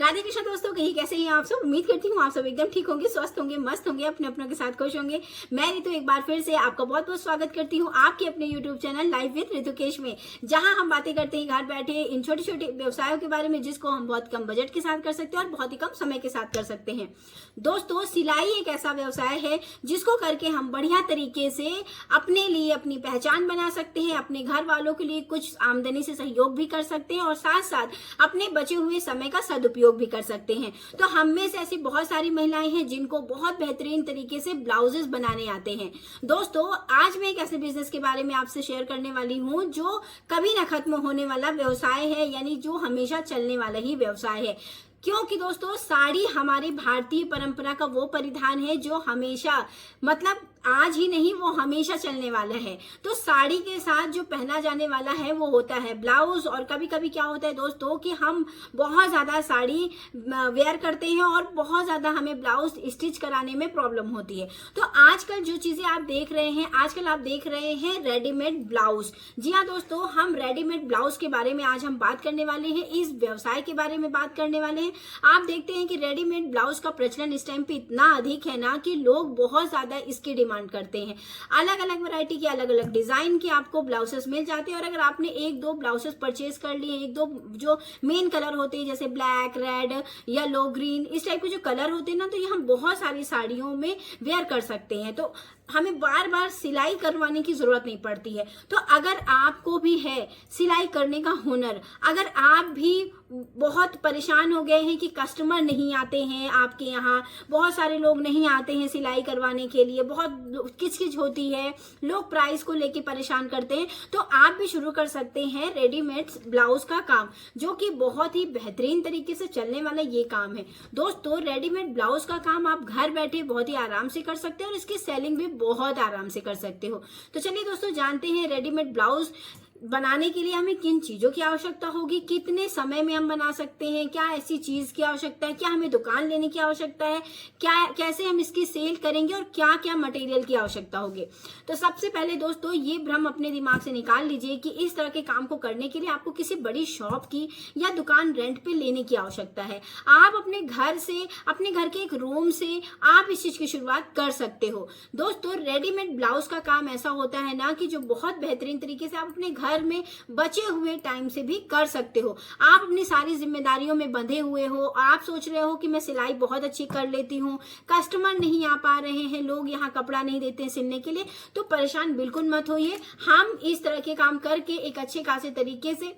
राधे कृष्ण दोस्तों, कहीं कैसे हैं आप सब। उम्मीद करती हूँ आप सब एकदम ठीक होंगे, स्वस्थ होंगे, मस्त होंगे, अपने अपनों के साथ खुश होंगे। मैं रितु एक बार फिर से आपका बहुत बहुत स्वागत करती हूँ आपके अपने यूट्यूब चैनल लाइव विद ऋतुकेश में, जहां हम बातें करते हैं घर बैठे इन छोटे छोटे व्यवसायों के बारे में, जिसको हम बहुत कम बजट के साथ कर सकते हैं और बहुत ही कम समय के साथ कर सकते हैं। दोस्तों, सिलाई एक ऐसा व्यवसाय है जिसको करके हम बढ़िया तरीके से अपने लिए अपनी पहचान बना सकते हैं, अपने घर वालों के लिए कुछ आमदनी से सहयोग भी कर सकते हैं और साथ साथ अपने बचे हुए समय का सदुपयोग भी कर सकते हैं। तो हम में से ऐसी बहुत सारी महिलाएं हैं जिनको बहुत बेहतरीन तरीके से ब्लाउजेस बनाने आते हैं। दोस्तों, आज मैं एक ऐसे बिजनेस के बारे में आपसे शेयर करने वाली हूं जो कभी ना खत्म होने वाला व्यवसाय है, यानी जो हमेशा चलने वाला ही व्यवसाय है। क्योंकि दोस्तों, साड़ी हमारी भारतीय परंपरा का वो परिधान है जो हमेशा, मतलब आज ही नहीं, वो हमेशा चलने वाला है। तो साड़ी के साथ जो पहना जाने वाला है वो होता है ब्लाउज। और कभी कभी क्या होता है दोस्तों कि हम बहुत ज्यादा साड़ी वेयर करते हैं और बहुत ज्यादा हमें ब्लाउज स्टिच कराने में प्रॉब्लम होती है। तो आजकल जो चीजें आप देख रहे हैं, आजकल आप देख रहे हैं रेडीमेड ब्लाउज। जी हाँ दोस्तों, हम रेडीमेड ब्लाउज के बारे में आज हम बात करने वाले हैं, इस व्यवसाय के बारे में बात करने वाले हैं। आप देखते हैं कि रेडीमेड ब्लाउज का प्रचलन इस टाइम पे इतना अधिक है ना कि लोग बहुत ज्यादा इसकी डिमांड करते हैं। अलग अलग वैरायटी के, अलग अलग डिजाइन के आपको ब्लाउजेस मिल जाते हैं। और अगर आपने एक दो ब्लाउजेस परचेज कर लिए, एक दो जो मेन कलर होते हैं जैसे ब्लैक, रेड, येलो, ग्रीन, इस टाइप के जो कलर होते हैं ना, तो ये हम बहुत सारी साड़ियों में वेयर कर सकते हैं। तो हमें बार बार सिलाई करवाने की जरूरत नहीं पड़ती है। तो अगर आपको भी है सिलाई करने का हुनर, अगर आप भी बहुत परेशान हो गए हैं कि कस्टमर नहीं आते हैं आपके यहाँ, बहुत सारे लोग नहीं आते हैं सिलाई करवाने के लिए, बहुत किचकिच होती है, लोग प्राइस को लेके परेशान करते हैं, तो आप भी शुरू कर सकते हैं रेडीमेड ब्लाउज का काम, जो कि बहुत ही बेहतरीन तरीके से चलने वाला ये काम है। दोस्तों, रेडीमेड ब्लाउज का काम आप घर बैठे बहुत ही आराम से कर सकते हैं और इसकी सेलिंग भी बहुत आराम से कर सकते हो। तो चलिए दोस्तों, जानते हैं रेडीमेड ब्लाउज बनाने के लिए हमें किन चीजों की आवश्यकता होगी, कितने समय में हम बना सकते हैं, क्या ऐसी चीज की आवश्यकता है, क्या हमें दुकान लेने की आवश्यकता है, क्या कैसे हम इसकी सेल करेंगे और क्या क्या मटेरियल की आवश्यकता होगी। तो सबसे पहले दोस्तों, ये भ्रम अपने दिमाग से निकाल लीजिए कि इस तरह के काम को करने के लिए आपको किसी बड़ी शॉप की या दुकान रेंट पे लेने की आवश्यकता है। आप अपने घर से, अपने घर के एक रूम से आप इस चीज की शुरुआत कर सकते हो। दोस्तों, रेडीमेड ब्लाउज का काम ऐसा होता है ना कि जो बहुत बेहतरीन तरीके से आप अपने घर में बचे हुए टाइम से भी कर सकते हो। आप अपनी सारी जिम्मेदारियों में बंधे हुए हो, आप सोच रहे हो कि मैं सिलाई बहुत अच्छी कर लेती हूँ, कस्टमर नहीं आ पा रहे हैं, लोग यहाँ कपड़ा नहीं देते हैं सिलने के लिए, तो परेशान बिल्कुल मत होइए। हम इस तरह के काम करके एक अच्छे खासे तरीके से,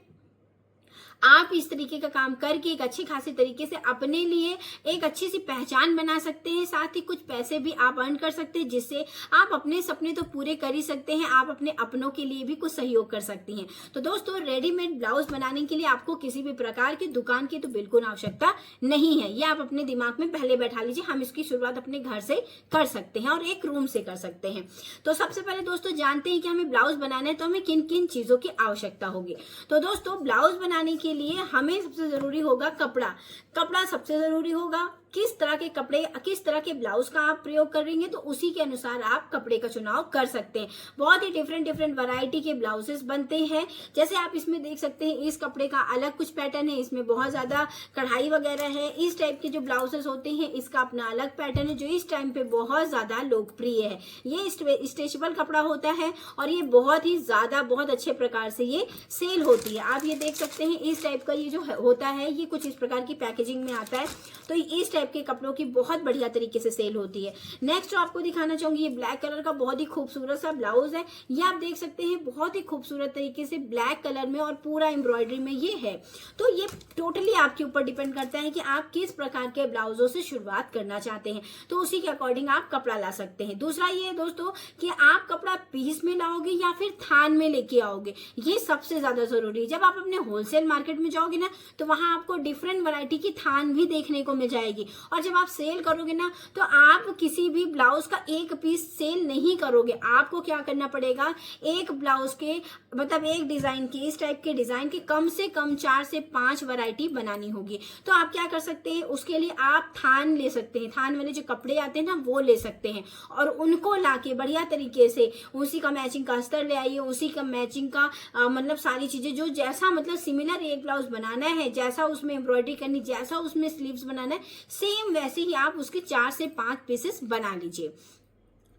आप इस तरीके का काम करके एक अच्छे खासे तरीके से अपने लिए एक अच्छी सी पहचान बना सकते हैं, साथ ही कुछ पैसे भी आप अर्न कर सकते हैं, जिससे आप अपने सपने तो पूरे कर ही सकते हैं, आप अपने अपनों के लिए भी कुछ सहयोग कर सकती हैं। तो दोस्तों, रेडीमेड ब्लाउज बनाने के लिए आपको किसी भी प्रकार की दुकान की तो बिल्कुल आवश्यकता नहीं है। ये आप अपने दिमाग में पहले बैठा लीजिए, हम इसकी शुरुआत अपने घर से कर सकते हैं और एक रूम से कर सकते हैं। तो सबसे पहले दोस्तों, जानते हैं कि हमें ब्लाउज बनाना है तो हमें किन किन चीजों की आवश्यकता होगी। तो दोस्तों, ब्लाउज बनाने के लिए हमें सबसे जरूरी होगा कपड़ा। कपड़ा सबसे जरूरी होगा। किस तरह के कपड़े, किस तरह के ब्लाउज का आप प्रयोग करेंगे तो उसी के अनुसार आप कपड़े का चुनाव कर सकते हैं। बहुत ही डिफरेंट डिफरेंट वैरायटी के ब्लाउजेस बनते हैं, जैसे आप इसमें देख सकते हैं इस कपड़े का अलग कुछ पैटर्न है, इसमें बहुत ज्यादा कढ़ाई वगैरह है। इस टाइप के जो ब्लाउजेस होते हैं इसका अपना अलग पैटर्न है, जो इस टाइम पे बहुत ज्यादा लोकप्रिय है। ये स्ट्रेचेबल कपड़ा होता है और ये बहुत ही ज्यादा, बहुत अच्छे प्रकार से ये सेल होती है। आप ये देख सकते हैं इस टाइप का ये जो होता है, ये कुछ इस प्रकार की पैकेजिंग में आता है। तो इस टाइप के कपड़ों की बहुत बढ़िया तरीके से सेल होती है। नेक्स्ट जो आपको दिखाना चाहूंगी, ये ब्लैक कलर का बहुत ही खूबसूरत सा ब्लाउज है। ये आप देख सकते हैं बहुत ही खूबसूरत तरीके से ब्लैक कलर में और पूरा एम्ब्रॉयडरी में ये है। तो ये टोटली आपके ऊपर डिपेंड करता है कि आप किस प्रकार के ब्लाउजों से शुरुआत करना चाहते हैं, तो उसी के अकॉर्डिंग आप कपड़ा ला सकते हैं। दूसरा ये दोस्तों कि आप कपड़ा पीस में लाओगे या फिर थान में लेके आओगे, ये सबसे ज्यादा जरूरी है। जब आप अपने होलसेल मार्केट में जाओगे ना, तो वहां आपको डिफरेंट वैरायटी की थान भी देखने को मिल जाएगी। और जब आप सेल करोगे ना तो आप किसी भी ब्लाउज का एक पीस सेल नहीं करोगे। आपको क्या करना पड़ेगा, एक ब्लाउज के मतलब एक डिजाइन की, इस टाइप के डिजाइन की कम से कम 4 से 5 वैरायटी बनानी होगी। तो आप क्या कर सकते हैं, उसके लिए आप थान ले सकते हैं, थान वाले जो कपड़े आते हैं ना वो ले सकते हैं, और उनको लाके बढ़िया तरीके से उसी का मैचिंग का अस्तर ले आइए, उसी का मैचिंग का मतलब सारी चीजें जो जैसा मतलब सिमिलर एक ब्लाउज बनाना है, जैसा उसमें एम्ब्रॉयडरी करनी, जैसा उसमें स्लीव्स बनाना है, सेम वैसे ही आप उसके 4 से 5 पीसेस बना लीजिए।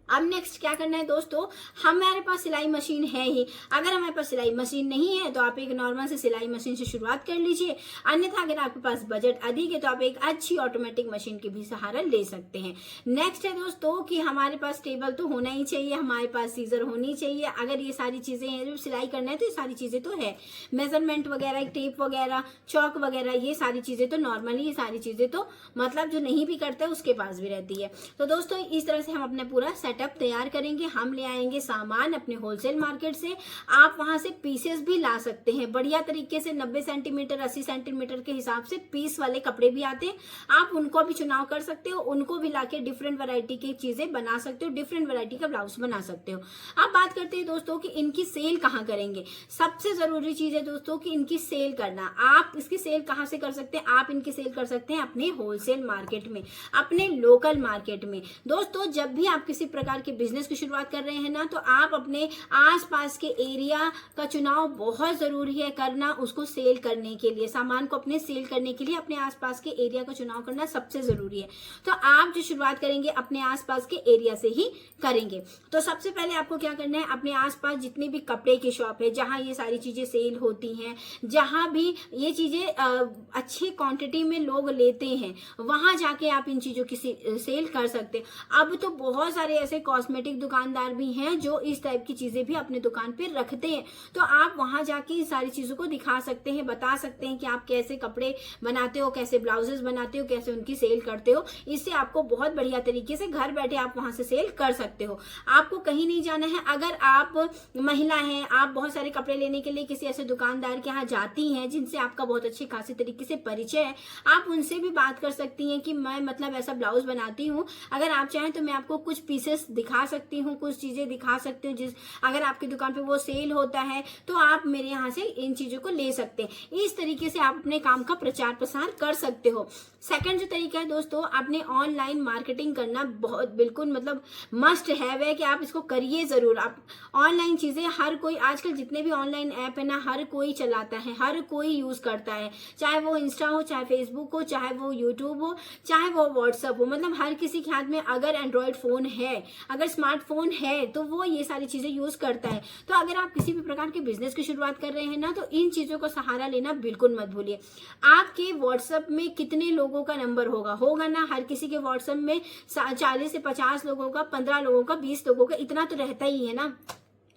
अब नेक्स्ट क्या करना है दोस्तों, हमारे पास सिलाई मशीन है ही, अगर हमारे पास सिलाई मशीन नहीं है तो आप एक नॉर्मल से सिलाई मशीन से शुरुआत कर लीजिए, अन्यथा अगर आपके पास बजट अधिक है तो आप एक अच्छी ऑटोमेटिक मशीन की भी सहारा ले सकते हैं। नेक्स्ट है दोस्तों कि हमारे पास टेबल तो होना ही चाहिए, हमारे पास सीजर होनी चाहिए। अगर ये सारी चीजें हैं, जो सिलाई करना है तो ये सारी चीजें तो है, मेजरमेंट वगैरह, टेप वगैरह, चौक वगैरह, ये सारी चीजें तो नॉर्मली, ये सारी चीजें तो मतलब जो नहीं भी करता है उसके पास भी रहती है। तो दोस्तों इस तरह से हम अपना पूरा सेटअप तैयार करेंगे। हम ले आएंगे सामान अपने होलसेल मार्केट से, आप वहां से पीसेस भी ला सकते हैं बढ़िया तरीके से, 90 सेंटीमीटर 80 सेंटीमीटर के हिसाब से पीस वाले कपड़े भी आते हैं, आप उनको भी चुनाव कर सकते हो, उनको भी लाके डिफरेंट वैरायटी की चीजें बना सकते हो, डिफरेंट वैरायटी का ब्लाउज बना सकते हो। अब बात करते हैं दोस्तों कि इनकी सेल कहाँ करेंगे। सबसे जरूरी चीज है दोस्तों कि इनकी सेल करना। आप इसकी सेल कहाँ से कर सकते हैं, आप इनकी सेल कर सकते हैं अपने होलसेल मार्केट में, अपने लोकल मार्केट में। दोस्तों जब भी आप किसी प्रकार के बिजनेस की शुरुआत कर रहे हैं ना, तो आप अपने आसपास के एरिया का चुनाव बहुत जरूरी है करना, उसको सेल करने के लिए, सामान को अपने सेल करने के लिए अपने आसपास के एरिया का चुनाव करना सबसे जरूरी है। तो आप जो शुरुआत करेंगे अपने आसपास के एरिया से ही करेंगे। तो सबसे पहले आपको क्या करना है, अपने आसपास जितनी भी कपड़े की शॉप है, जहां ये सारी चीजें सेल होती हैं, जहां भी ये चीजें अच्छी क्वांटिटी में लोग लेते हैं, वहां जाके आप इन चीजों की सेल कर सकते हैं। अब तो बहुत सारे ऐसे कॉस्मेटिक दुकानदार भी हैं जो इस टाइप की चीजें भी अपने दुकान पे रखते हैं, तो आप वहां जाके इस सारी चीजों को दिखा सकते हैं, बता सकते हैं कि आप कैसे कपड़े बनाते हो, कैसे ब्लाउजेस बनाते हो, कैसे उनकी सेल करते हो। इससे आपको बहुत बढ़िया तरीके से घर बैठे आप वहां से सेल कर सकते हो, आपको कहीं नहीं जाना है। अगर आप महिला हैं, आप बहुत सारे कपड़े लेने के लिए किसी ऐसे दुकानदार के यहाँ जाती हैं जिनसे आपका बहुत अच्छे खासे तरीके से परिचय है, आप उनसे भी बात कर सकती हैं कि मैं मतलब ऐसा ब्लाउज बनाती हूँ, अगर आप चाहें तो मैं आपको कुछ पीसेस दिखा सकती हूँ, कुछ चीजें दिखा सकती हूँ, अगर आपकी दुकान पे वो सेल होता है तो आप मेरे यहाँ से इन चीजों को ले सकते हैं। इस तरीके से आप अपने काम का प्रचार प्रसार कर सकते हो। सेकंड जो तरीका है दोस्तों, आपने ऑनलाइन मार्केटिंग करना बहुत बिल्कुल मतलब मस्ट है कि आप इसको करिए जरूर। आप ऑनलाइन चीजें हर कोई, आजकल जितने भी ऑनलाइन ऐप है ना, हर कोई चलाता है, हर कोई यूज करता है, चाहे वो इंस्टा हो, चाहे फेसबुक हो, चाहे वो यूट्यूब हो, चाहे वो व्हाट्सएप हो, मतलब हर किसी के हाथ में अगर एंड्रॉयड फोन है, अगर स्मार्टफोन है तो वो ये सारी चीजें यूज करता है। तो अगर आप किसी भी प्रकार के बिजनेस की शुरुआत कर रहे हैं ना, तो इन चीजों का सहारा लेना बिल्कुल मत भूलिए। आपके व्हाट्सएप में कितने लोगों का नंबर होगा ना, हर किसी के व्हाट्सएप में 40 से 50 लोगों का, 15 लोगों का, 20 लोगों का, इतना तो रहता ही है ना।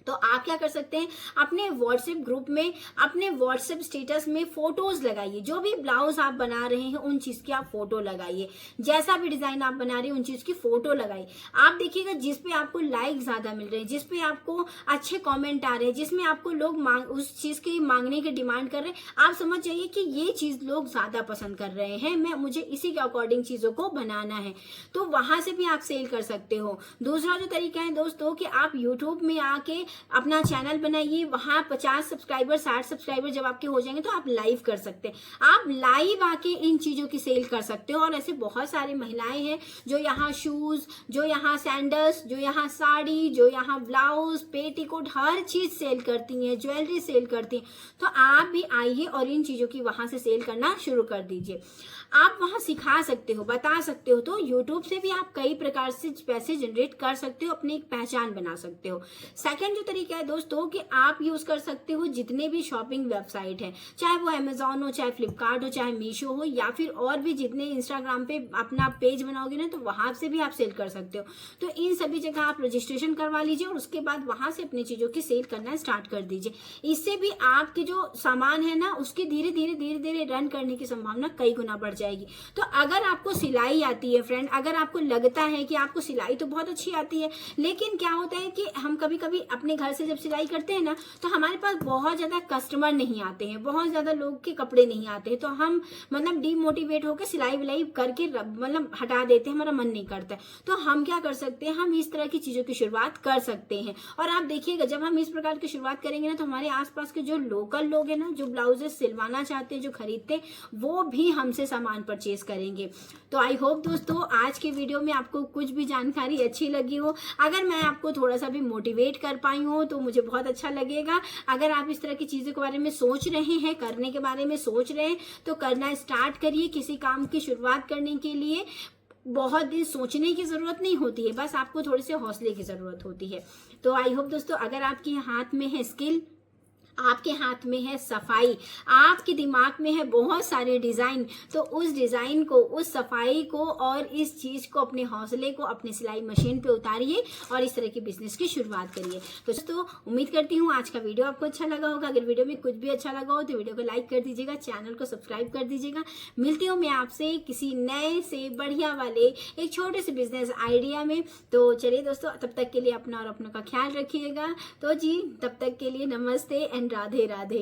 तो आप क्या कर सकते हैं, अपने व्हाट्सएप ग्रुप में, अपने व्हाट्सएप स्टेटस में फोटोज लगाइए, जो भी ब्लाउज आप बना रहे हैं उन चीज की आप फोटो लगाइए, जैसा भी डिजाइन आप बना रहे हैं उन चीज की फोटो लगाइए। आप देखिएगा जिस पे आपको लाइक ज्यादा मिल रहे हैं, जिस पे आपको अच्छे कमेंट आ रहे हैं, जिसमें आपको लोग उस चीज की मांगने की डिमांड कर रहे हैं, आप समझ जाइए कि ये चीज लोग ज्यादा पसंद कर रहे हैं, मुझे इसी के अकॉर्डिंग चीजों को बनाना है, तो वहां से भी आप सेल कर सकते हो। दूसरा जो तरीका है दोस्तों कि आप यूट्यूब में आके अपना चैनल बनाइए, वहां 50 सब्सक्राइबर 60 सब्सक्राइबर जब आपके हो जाएंगे तो आप लाइव कर सकते हैं, आप लाइव आके इन चीजों की सेल कर सकते हो। और ऐसे बहुत सारी महिलाएं हैं जो यहाँ शूज, जो यहाँ सैंडल्स, जो यहाँ साड़ी, जो यहाँ ब्लाउज, पेटीकोट, हर चीज सेल करती हैं, ज्वेलरी सेल करती हैं। तो आप भी आइए और इन चीजों की वहां से सेल करना शुरू कर दीजिए। आप वहां सिखा सकते हो, बता सकते हो, तो यूट्यूब से भी आप कई प्रकार से पैसे जनरेट कर सकते हो, अपनी एक पहचान बना सकते हो। सेकंड जो तरीका है दोस्तों कि आप यूज कर सकते हो जितने भी शॉपिंग वेबसाइट है, चाहे वो अमेजॉन हो, चाहे फ्लिपकार्ट हो, चाहे मीशो हो, या फिर और भी जितने इंस्टाग्राम पे अपना पेज बनाओगे ना, तो वहां से भी आप सेल कर सकते हो। तो इन सभी जगह आप रजिस्ट्रेशन करवा लीजिए और उसके बाद वहां से अपनी चीजों की सेल करना स्टार्ट कर दीजिए। इससे भी आपके जो सामान है ना, उसकी धीरे धीरे रन करने की संभावना कई गुना बढ़ जाएगी। तो अगर आपको सिलाई आती है फ्रेंड, अगर आपको लगता है कि आपको सिलाई तो बहुत अच्छी आती है, लेकिन क्या होता है कि हम कभी कभी अपने घर से जब सिलाई करते हैं ना तो हमारे पास बहुत ज़्यादा कस्टमर नहीं आते हैं, बहुत ज़्यादा लोग के कपड़े नहीं आते हैं, तो हम मतलब डीमोटिवेट होकर सिलाई विलाई करके मतलब हटा देते हैं, हमारा मन नहीं करता है। तो हम क्या कर सकते हैं, हम इस तरह की चीज़ों की शुरुआत कर सकते हैं। और आप देखिएगा जब हम इस प्रकार की शुरुआत करेंगे ना तो हमारे आसपास के जो लोकल लोग हैं ना, जो ब्लाउजेस सिलवाना चाहते हैं, जो खरीदते हैं, वो भी हमसे सामान परचेज करेंगे। तो आई होप दोस्तों आज के वीडियो में आपको कुछ भी जानकारी अच्छी लगी हो। अगर मैं आपको थोड़ा सा भी मोटिवेट कर पाई हूँ तो मुझे बहुत अच्छा लगेगा। अगर आप इस तरह की चीज़ों के बारे में सोच रहे हैं, करने के बारे में सोच रहे हैं, तो करना स्टार्ट करिए। किसी काम की शुरुआत करने के लिए बहुत दिन सोचने की ज़रूरत नहीं होती है, बस आपको थोड़े से हौसले की ज़रूरत होती है। तो आई होप दोस्तों अगर आपके हाथ में है स्किल, आपके हाथ में है सफाई, आपके दिमाग में है बहुत सारे डिज़ाइन, तो उस डिज़ाइन को, उस सफाई को और इस चीज़ को, अपने हौसले को अपने सिलाई मशीन पे उतारिए और इस तरह की बिजनेस की शुरुआत करिए। तो दोस्तों उम्मीद करती हूँ आज का वीडियो आपको अच्छा लगा होगा। अगर वीडियो में कुछ भी अच्छा लगा हो तो वीडियो को लाइक कर दीजिएगा, चैनल को सब्सक्राइब कर दीजिएगा। मिलती हूँ मैं आपसे किसी नए से बढ़िया वाले एक छोटे से बिजनेस आइडिया में। तो चलिए दोस्तों, तब तक के लिए अपना और अपनों का ख्याल रखिएगा। तो जी तब तक के लिए नमस्ते एंड राधे राधे।